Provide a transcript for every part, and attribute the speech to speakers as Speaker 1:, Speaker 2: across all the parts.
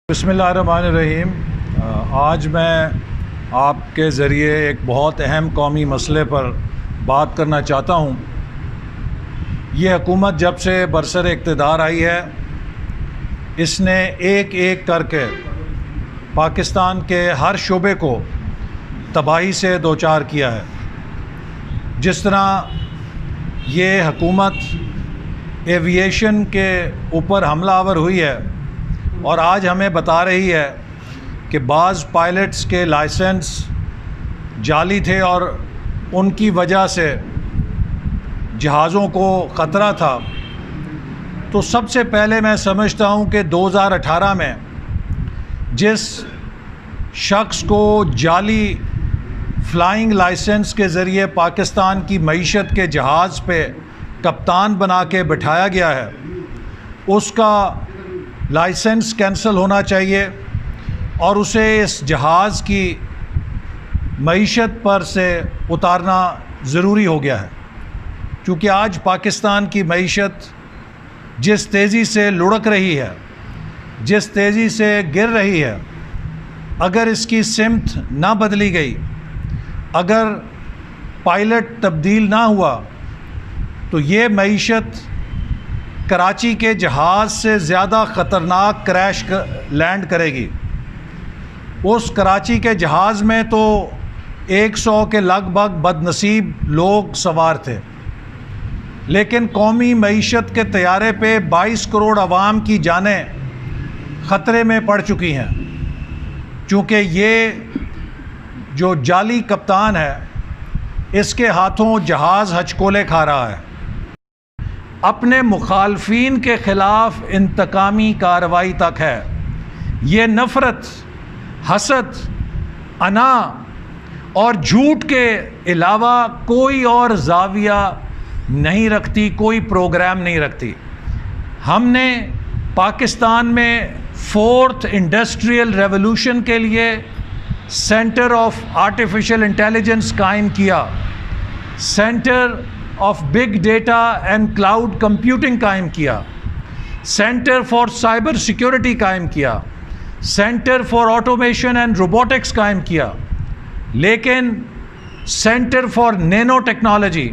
Speaker 1: بسم اللہ الرحمن الرحیم۔ آج میں آپ کے ذریعے ایک بہت اہم قومی مسئلے پر بات کرنا چاہتا ہوں۔ یہ حکومت جب سے برسر اقتدار آئی ہے، اس نے ایک ایک کر کے پاکستان کے ہر شعبے کو تباہی سے دوچار کیا ہے۔ جس طرح یہ حکومت ایویشن کے اوپر حملہ آور ہوئی ہے اور آج ہمیں بتا رہی ہے کہ بعض پائلٹس کے لائسنس جعلی تھے اور ان کی وجہ سے جہازوں کو خطرہ تھا، تو سب سے پہلے میں سمجھتا ہوں کہ 2018 میں جس شخص کو جعلی فلائنگ لائسنس کے ذریعے پاکستان کی معیشت کے جہاز پہ کپتان بنا کے بٹھایا گیا ہے، اس کا لائسنس کینسل ہونا چاہیے اور اسے اس جہاز کی معیشت پر سے اتارنا ضروری ہو گیا ہے، کیونکہ آج پاکستان کی معیشت جس تیزی سے لڑک رہی ہے، جس تیزی سے گر رہی ہے، اگر اس کی سمت نہ بدلی گئی، اگر پائلٹ تبدیل نہ ہوا، تو یہ معیشت کراچی کے جہاز سے زیادہ خطرناک کریش لینڈ کرے گی۔ اس کراچی کے جہاز میں تو 100 کے لگ بھگ بد نصیب لوگ سوار تھے، لیکن قومی معیشت کے طیارے پہ 22 کروڑ عوام کی جانیں خطرے میں پڑ چکی ہیں، چونکہ یہ جو جعلی کپتان ہے اس کے ہاتھوں جہاز ہچکولے کھا رہا ہے۔ اپنے مخالفین کے خلاف انتقامی کارروائی تک ہے۔ یہ نفرت، حسد، انا اور جھوٹ کے علاوہ کوئی اور زاویہ نہیں رکھتی، کوئی پروگرام نہیں رکھتی۔ ہم نے پاکستان میں 4th انڈسٹریل ریولوشن کے لیے سینٹر آف آرٹیفیشل انٹیلیجنس قائم کیا، centre of big data and cloud computing قائم کیا، سینٹر فار سائبر سیکیورٹی قائم کیا، centre for automation and robotics قائم کیا، لیکن centre for Nano technology,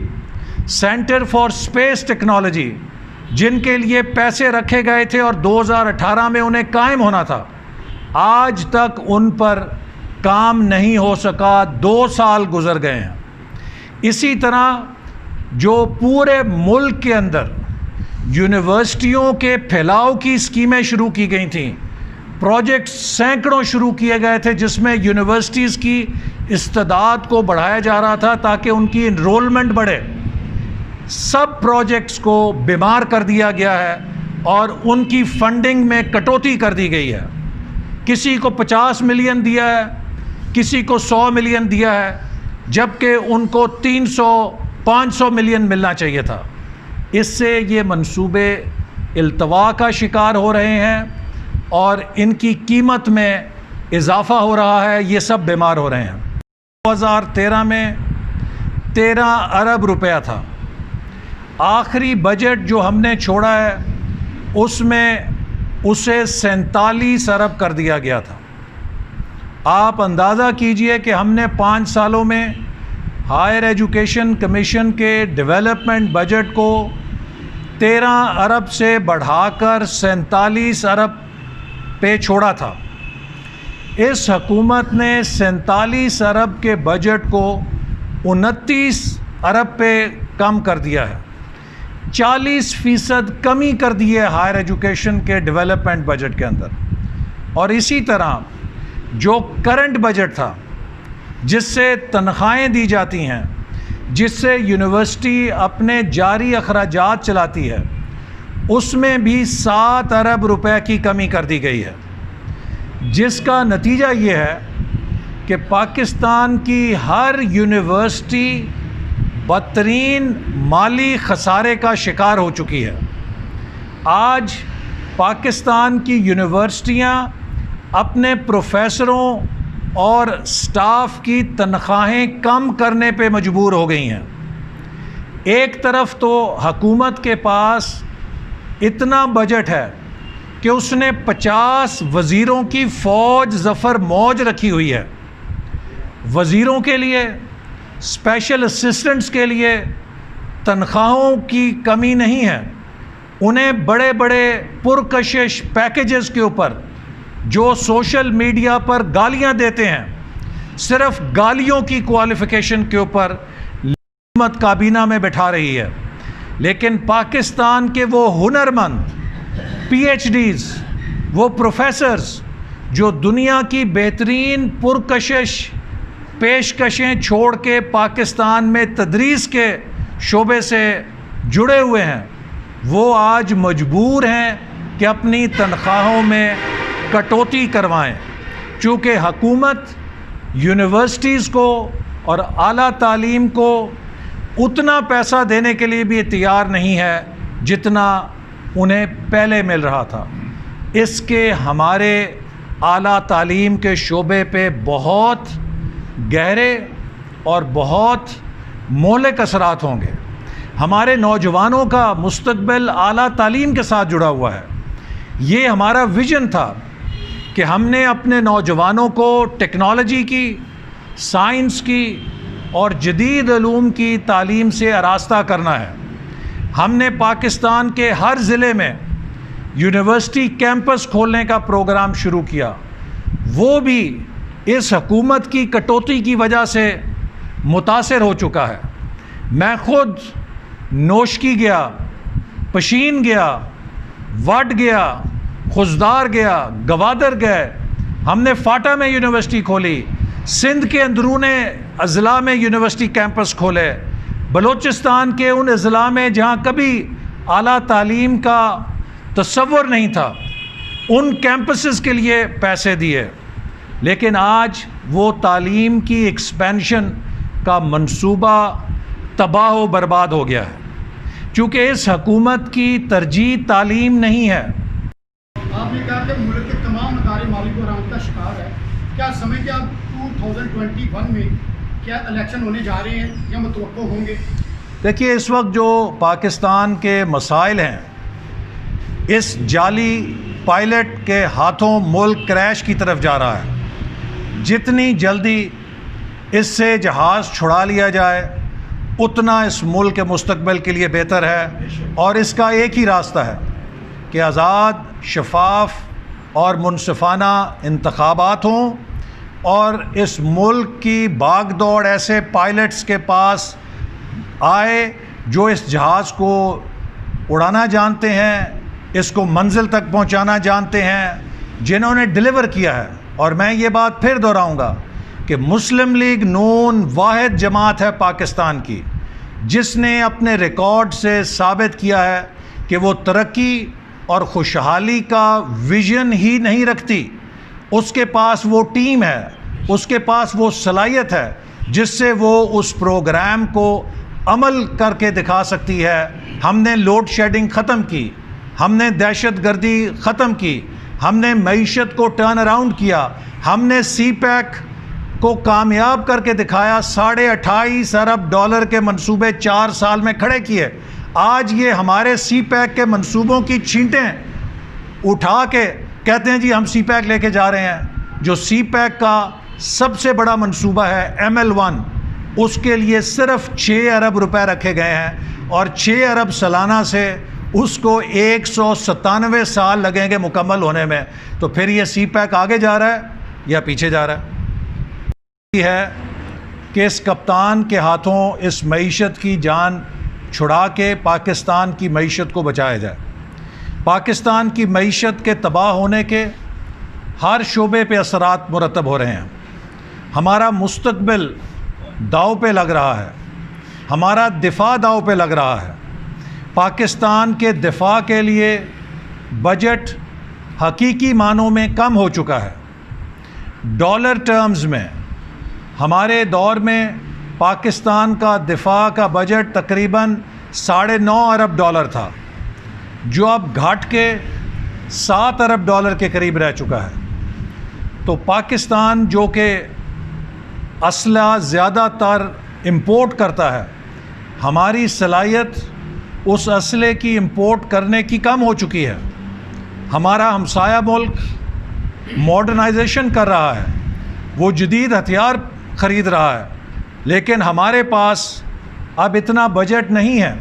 Speaker 1: centre for space technology جن کے لیے پیسے رکھے گئے تھے اور 2018 میں انہیں قائم ہونا تھا، آج تک ان پر کام نہیں ہو سکا، 2 سال گزر گئے ہیں۔ اسی طرح جو پورے ملک کے اندر یونیورسٹیوں کے پھیلاؤ کی اسکیمیں شروع کی گئی تھیں، پروجیکٹس سینکڑوں شروع کیے گئے تھے جس میں یونیورسٹیز کی استعداد کو بڑھایا جا رہا تھا تاکہ ان کی انرولمنٹ بڑھے، سب پروجیکٹس کو بیمار کر دیا گیا ہے اور ان کی فنڈنگ میں کٹوتی کر دی گئی ہے۔ کسی کو 50 ملین دیا ہے، کسی کو 100 ملین دیا ہے، جبکہ ان کو 300-500 ملین ملنا چاہیے تھا۔ اس سے یہ منصوبے التوا کا شکار ہو رہے ہیں اور ان کی قیمت میں اضافہ ہو رہا ہے، یہ سب بیمار ہو رہے ہیں۔ 2013 میں 13 ارب روپیہ تھا، آخری بجٹ جو ہم نے چھوڑا ہے اس میں اسے 47 ارب کر دیا گیا تھا۔ آپ اندازہ کیجئے کہ ہم نے 5 سالوں میں ہائر ایجوکیشن کمیشن کے ڈیولپمنٹ بجٹ کو 13 ارب سے بڑھا کر 47 ارب پہ چھوڑا تھا۔ اس حکومت نے 47 ارب کے بجٹ کو 29 ارب پہ کم کر دیا ہے، 40% کمی کر دی ہے ہائر ایجوکیشن کے ڈیولپمنٹ بجٹ کے اندر۔ اور اسی طرح جو کرنٹ بجٹ تھا جس سے تنخواہیں دی جاتی ہیں، جس سے یونیورسٹی اپنے جاری اخراجات چلاتی ہے، اس میں بھی 7 ارب روپے کی کمی کر دی گئی ہے، جس کا نتیجہ یہ ہے کہ پاکستان کی ہر یونیورسٹی بدترین مالی خسارے کا شکار ہو چکی ہے۔ آج پاکستان کی یونیورسٹیاں اپنے پروفیسروں اور سٹاف کی تنخواہیں کم کرنے پہ مجبور ہو گئی ہیں۔ ایک طرف تو حکومت کے پاس اتنا بجٹ ہے کہ اس نے 50 وزیروں کی فوج ظفر موج رکھی ہوئی ہے. وزیروں کے لیے، اسپیشل اسسٹنٹس کے لیے تنخواہوں کی کمی نہیں ہے. انہیں بڑے بڑے پرکشش پیکیجز کے اوپر جو سوشل میڈیا پر گالیاں دیتے ہیں، صرف گالیوں کی کوالیفیکیشن کے اوپر حکومت کابینہ میں بٹھا رہی ہے. لیکن پاکستان کے وہ ہنرمند پی ایچ ڈیز، وہ پروفیسرز جو دنیا کی بہترین پرکشش پیشکشیں چھوڑ کے پاکستان میں تدریس کے شعبے سے جڑے ہوئے ہیں، وہ آج مجبور ہیں کہ اپنی تنخواہوں میں کٹوتی کروائیں، چونکہ حکومت یونیورسٹیز کو اور اعلیٰ تعلیم کو اتنا پیسہ دینے کے لیے بھی تیار نہیں ہے جتنا انہیں پہلے مل رہا تھا. اس کے ہمارے اعلیٰ تعلیم کے شعبے پہ بہت گہرے اور بہت مہلک اثرات ہوں گے. ہمارے نوجوانوں کا مستقبل اعلیٰ تعلیم کے ساتھ جڑا ہوا ہے. یہ ہمارا ویژن تھا کہ ہم نے اپنے نوجوانوں کو ٹیکنالوجی کی، سائنس کی اور جدید علوم کی تعلیم سے آراستہ کرنا ہے. ہم نے پاکستان کے ہر ضلع میں یونیورسٹی کیمپس کھولنے کا پروگرام شروع کیا. وہ بھی اس حکومت کی کٹوتی کی وجہ سے متاثر ہو چکا ہے. میں خود نوشکی گیا، پشین گیا، وڈ گیا، خزدار گیا، گوادر گئے. ہم نے فاٹا میں یونیورسٹی کھولی، سندھ کے اندرون اضلاع میں یونیورسٹی کیمپس کھولے، بلوچستان کے ان اضلاع میں جہاں کبھی اعلیٰ تعلیم کا تصور نہیں تھا ان کیمپسز کے لیے پیسے دیے. لیکن آج وہ تعلیم کی ایکسپینشن کا منصوبہ تباہ و برباد ہو گیا ہے، چونکہ اس حکومت کی ترجیح تعلیم نہیں ہے.
Speaker 2: آپ نے کہا کہ ملک کے تمام ادارے مالی بحران کا شکار ہے. کیا سمجھتے ہیں آپ 2021 میں کیا الیکشن ہونے جا رہے ہیں یا متوقع ہوں گے؟
Speaker 1: دیکھیے، اس وقت جو پاکستان کے مسائل ہیں، اس جعلی پائلٹ کے ہاتھوں ملک کریش کی طرف جا رہا ہے. جتنی جلدی اس سے جہاز چھڑا لیا جائے اتنا اس ملک کے مستقبل کے لیے بہتر ہے. اور اس کا ایک ہی راستہ ہے کہ آزاد، شفاف اور منصفانہ انتخابات ہوں، اور اس ملک کی باغ دوڑ ایسے پائلٹس کے پاس آئے جو اس جہاز کو اڑانا جانتے ہیں، اس کو منزل تک پہنچانا جانتے ہیں، جنہوں نے ڈیلیور کیا ہے. اور میں یہ بات پھر دہراؤں گا کہ مسلم لیگ نون واحد جماعت ہے پاکستان کی جس نے اپنے ریکارڈ سے ثابت کیا ہے کہ وہ ترقی اور خوشحالی کا ویژن ہی نہیں رکھتی. اس کے پاس وہ ٹیم ہے، اس کے پاس وہ صلاحیت ہے جس سے وہ اس پروگرام کو عمل کر کے دکھا سکتی ہے. ہم نے لوڈ شیڈنگ ختم کی، ہم نے دہشت گردی ختم کی، ہم نے معیشت کو ٹرن اراؤنڈ کیا، ہم نے سی پیک کو کامیاب کر کے دکھایا. $28.5 ارب کے منصوبے 4 سال میں کھڑے کیے. آج یہ ہمارے سی پیک کے منصوبوں کی چھینٹیں اٹھا کے کہتے ہیں جی ہم سی پیک لے کے جا رہے ہیں. جو سی پیک کا سب سے بڑا منصوبہ ہے ML1، اس کے لیے صرف 6 ارب روپے رکھے گئے ہیں، اور 6 ارب سالانہ سے اس کو 197 سال لگیں گے مکمل ہونے میں. تو پھر یہ سی پیک آگے جا رہا ہے یا پیچھے جا رہا ہے؟ یہ ہے کہ اس کپتان کے ہاتھوں اس معیشت کی جان چھڑا کے پاکستان کی معیشت کو بچایا جائے. پاکستان کی معیشت کے تباہ ہونے کے ہر شعبے پہ اثرات مرتب ہو رہے ہیں. ہمارا مستقبل داؤ پہ لگ رہا ہے، ہمارا دفاع داؤ پہ لگ رہا ہے. پاکستان کے دفاع کے لیے بجٹ حقیقی معنوں میں کم ہو چکا ہے. ڈالر ٹرمز میں ہمارے دور میں پاکستان کا دفاع کا بجٹ تقریباً $9.5 ارب تھا، جو اب گھٹ کے $7 ارب کے قریب رہ چکا ہے. تو پاکستان جو کہ اسلحہ زیادہ تر امپورٹ کرتا ہے، ہماری صلاحیت اس اسلحے کی امپورٹ کرنے کی کم ہو چکی ہے. ہمارا ہمسایہ ملک ماڈرنائزیشن کر رہا ہے، وہ جدید ہتھیار خرید رہا ہے، لیکن ہمارے پاس اب اتنا بجٹ نہیں ہے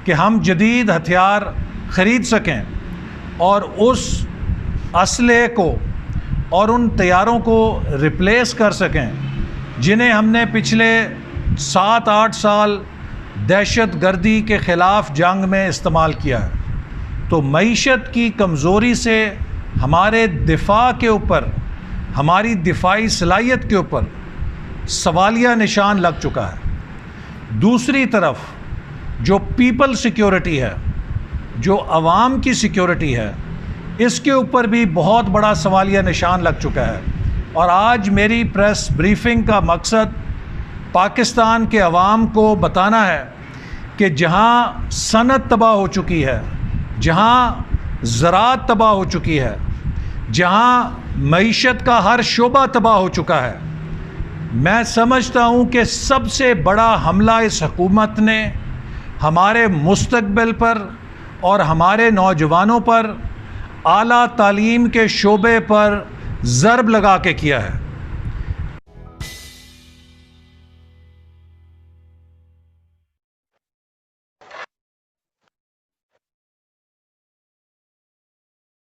Speaker 1: کہ ہم جدید ہتھیار خرید سکیں اور اس اسلحے کو اور ان طیاروں کو ریپلیس کر سکیں جنہیں ہم نے پچھلے 7-8 سال دہشت گردی کے خلاف جنگ میں استعمال کیا ہے۔ تو معیشت کی کمزوری سے ہمارے دفاع کے اوپر، ہماری دفاعی صلاحیت کے اوپر سوالیہ نشان لگ چکا ہے۔ دوسری طرف جو پیپل سیکیورٹی ہے، جو عوام کی سیکیورٹی ہے، اس کے اوپر بھی بہت بڑا سوالیہ نشان لگ چکا ہے۔ اور آج میری پریس بریفنگ کا مقصد پاکستان کے عوام کو بتانا ہے کہ جہاں صنعت تباہ ہو چکی ہے، جہاں زراعت تباہ ہو چکی ہے، جہاں معیشت کا ہر شعبہ تباہ ہو چکا ہے، میں سمجھتا ہوں کہ سب سے بڑا حملہ اس حکومت نے ہمارے مستقبل پر اور ہمارے نوجوانوں پر، اعلیٰ تعلیم کے شعبے پر ضرب لگا کے کیا ہے۔